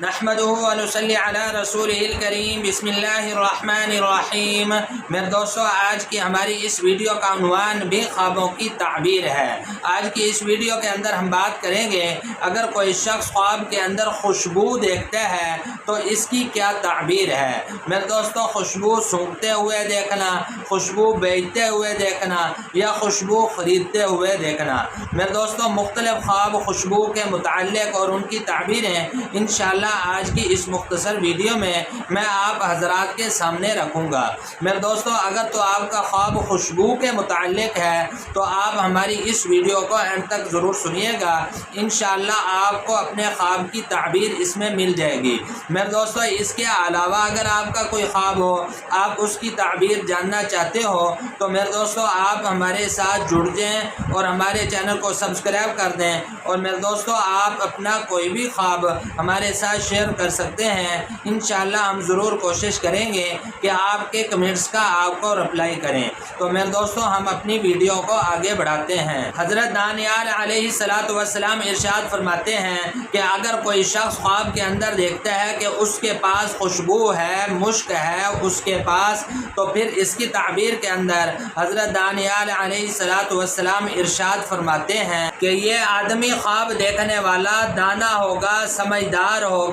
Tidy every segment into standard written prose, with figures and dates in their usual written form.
نحمدہ و نصلی علی رسولہ الکریم بسم اللہ الرحمن الرحیم۔ میرے دوستو، آج کی ہماری اس ویڈیو کا عنوان بھی خوابوں کی تعبیر ہے۔ آج کی اس ویڈیو کے اندر ہم بات کریں گے اگر کوئی شخص خواب کے اندر خوشبو دیکھتا ہے تو اس کی کیا تعبیر ہے۔ میرے دوستو، خوشبو سونگھتے ہوئے دیکھنا، خوشبو بیچتے ہوئے دیکھنا یا خوشبو خریدتے ہوئے دیکھنا۔ میرے دوستو، مختلف خواب خوشبو کے متعلق اور ان کی تعبیریں انشاءاللہ آج کی اس مختصر ویڈیو میں آپ حضرات کے سامنے رکھوں گا۔ میرے دوستو، اگر تو آپ کا خواب خوشبو کے متعلق ہے تو آپ ہماری اس ویڈیو کو اینڈ تک ضرور سنیے گا، انشاءاللہ آپ کو اپنے خواب کی تعبیر اس میں مل جائے گی۔ میرے دوستو، اس کے علاوہ اگر آپ کا کوئی خواب ہو، آپ اس کی تعبیر جاننا چاہتے ہو تو میرے دوستو آپ ہمارے ساتھ جڑ جائیں اور ہمارے چینل کو سبسکرائب کر دیں، اور میرے دوستو آپ اپنا کوئی بھی خواب ہمارے ساتھ شیئر کر سکتے ہیں۔ انشاءاللہ ہم ضرور کوشش کریں گے کہ آپ کے کمنٹس کا آپ کو رپلائی کریں۔ تو میرے دوستو، ہم اپنی ویڈیو کو آگے بڑھاتے ہیں۔ حضرت دانیال علیہ السلام ارشاد فرماتے ہیں کہ اگر کوئی شخص خواب کے اندر دیکھتا ہے کہ اس کے پاس خوشبو ہے، مشک ہے اس کے پاس، تو پھر اس کی تعبیر کے اندر حضرت دانیال علیہ السلام ارشاد فرماتے ہیں کہ یہ آدمی خواب دیکھنے والا دانا ہوگا، سمجھدار ہوگا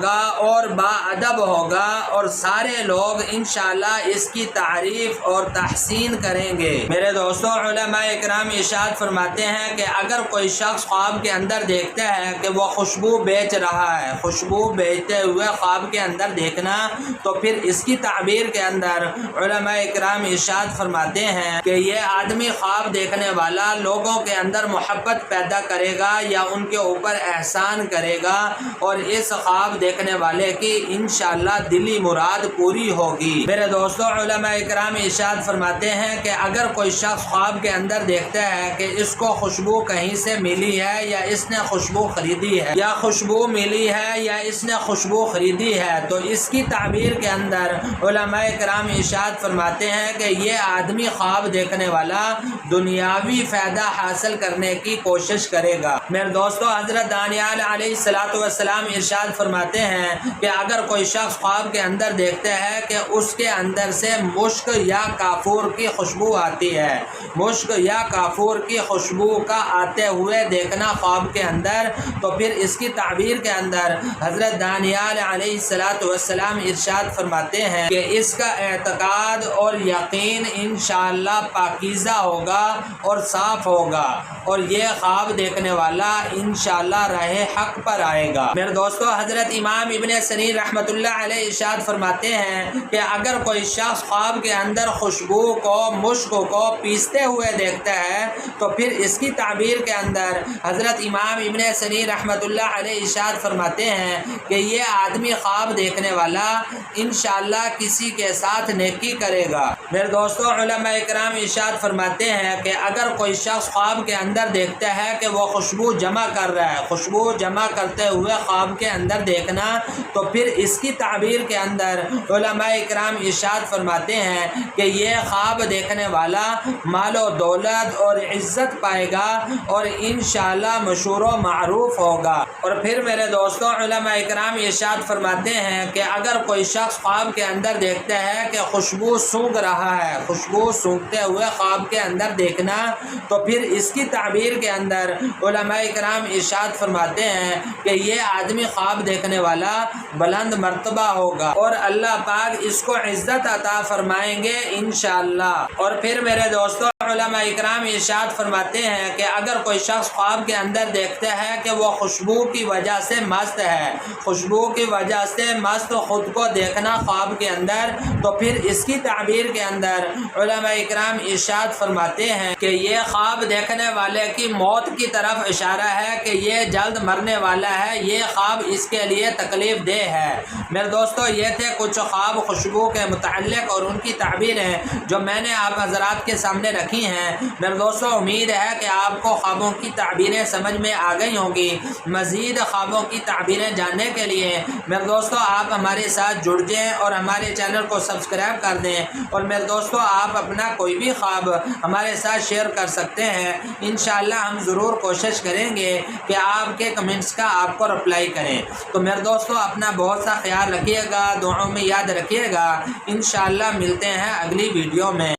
اور با ادب ہوگا، اور سارے لوگ انشاءاللہ اس کی تعریف اور تحسین کریں گے۔ میرے دوستو، علماء اکرام ارشاد فرماتے ہیں کہ اگر کوئی شخص خواب کے اندر دیکھتا ہے کہ وہ خوشبو بیچ رہا ہے، خوشبو بیچتے ہوئے خواب کے اندر دیکھنا، تو پھر اس کی تعبیر کے اندر علماء اکرام ارشاد فرماتے ہیں کہ یہ آدمی خواب دیکھنے والا لوگوں کے اندر محبت پیدا کرے گا یا ان کے اوپر احسان کرے گا، اور اس خواب دیکھنے والے کی انشاءاللہ دلی مراد پوری ہوگی۔ میرے دوستو، علماء اکرام ارشاد فرماتے ہیں کہ اگر کوئی شخص خواب کے اندر دیکھتا ہے کہ اس کو خوشبو کہیں سے ملی ہے یا اس نے خوشبو خریدی ہے، یا خوشبو ملی ہے یا اس نے خوشبو خریدی ہے، تو اس کی تعبیر کے اندر علماء اکرام ارشاد فرماتے ہیں کہ یہ آدمی خواب دیکھنے والا دنیاوی فائدہ حاصل کرنے کی کوشش کرے گا۔ میرے دوستو، حضرت دانیال علیہ السلام ارشاد فرماتے ہیں کہ اگر کوئی شخص خواب کے اندر دیکھتا ہے کہ اس کے اندر سے مشک یا کافور کی خوشبو آتی ہے، مشک یا کافور کی خوشبو کا آتے ہوئے دیکھنا خواب کے اندر، تو پھر اس کی تعبیر کے اندر حضرت دانیال علیہ السلام ارشاد فرماتے ہیں کہ اس کا اعتقاد اور یقین انشاءاللہ پاکیزہ ہوگا اور صاف ہوگا، اور یہ خواب دیکھنے والا انشاءاللہ راہ حق پر آئے گا۔ میرے دوستو، حضرت امام ابن سنیر رحمۃ اللہ علیہ ارشاد فرماتے ہیں کہ اگر کوئی شخص خواب کے اندر خوشبو کو، مشک کو پیستے ہوئے دیکھتا ہے تو پھر اس کی تعبیر کے اندر حضرت امام ابن سنیر رحمۃ اللہ علیہ ارشاد فرماتے ہیں کہ یہ آدمی خواب دیکھنے والا انشاءاللہ کسی کے ساتھ نیکی کرے گا۔ میرے دوستو، علماء اکرام ارشاد فرماتے ہیں کہ اگر کوئی شخص خواب کے اندر دیکھتا ہے کہ وہ خوشبو جمع کر رہا ہے، خوشبو جمع کرتے ہوئے خواب کے اندر دیکھنا، تو پھر اس کی تعبیر کے اندر علماء اکرام ارشاد فرماتے ہیں کہ یہ خواب دیکھنے والا مال و دولت اور عزت پائے گا اور انشاءاللہ مشہور و معروف ہوگا۔ اور پھر میرے دوستو، علماء اکرام ارشاد فرماتے ہیں کہ اگر کوئی شخص خواب کے اندر دیکھتا ہے کہ خوشبو سونگھ رہا ہے، خوشبو سونگھتے ہوئے خواب کے اندر دیکھنا، تو پھر اس کی تعبیر کے اندر علماء اکرام ارشاد فرماتے ہیں کہ یہ آدمی خواب دیکھنے والا بلند مرتبہ ہوگا اور اللہ پاک اس کو عزت عطا فرمائیں گے انشاءاللہ۔ اور پھر میرے دوستو، علماء اکرام ارشاد فرماتے ہیں کہ اگر کوئی شخص خواب کے اندر دیکھتا ہے کہ وہ خوشبو کی وجہ سے مست ہے، خوشبو کی وجہ سے مست خود کو دیکھنا خواب کے اندر، تو پھر اس کی تعبیر کے اندر علماء اکرام ارشاد فرماتے ہیں کہ یہ خواب دیکھنے والے کی موت کی طرف اشارہ ہے کہ یہ جلد مرنے والا ہے، یہ خواب اس کے لیے تکلیف دہ ہے۔ میرے دوستو، یہ تھے کچھ خواب خوشبو کے متعلق اور ان کی تعبیریں جو میں نے آپ حضرات کے سامنے رکھی ہیں۔ میرے دوستو، امید ہے کہ آپ کو خوابوں کی تعبیریں سمجھ میں آ گئی ہوں گی۔ مزید مزید خوابوں کی تعبیریں جاننے کے لیے میرے دوستوں آپ ہمارے ساتھ جڑ جائیں اور ہمارے چینل کو سبسکرائب کر دیں، اور میرے دوستوں آپ اپنا کوئی بھی خواب ہمارے ساتھ شیئر کر سکتے ہیں۔ انشاءاللہ ہم ضرور کوشش کریں گے کہ آپ کے کمنٹس کا آپ کو رپلائی کریں۔ تو میرے دوستوں اپنا بہت سا خیال رکھیے گا، دعاؤں میں یاد رکھیے گا۔ انشاءاللہ ملتے ہیں اگلی ویڈیو میں۔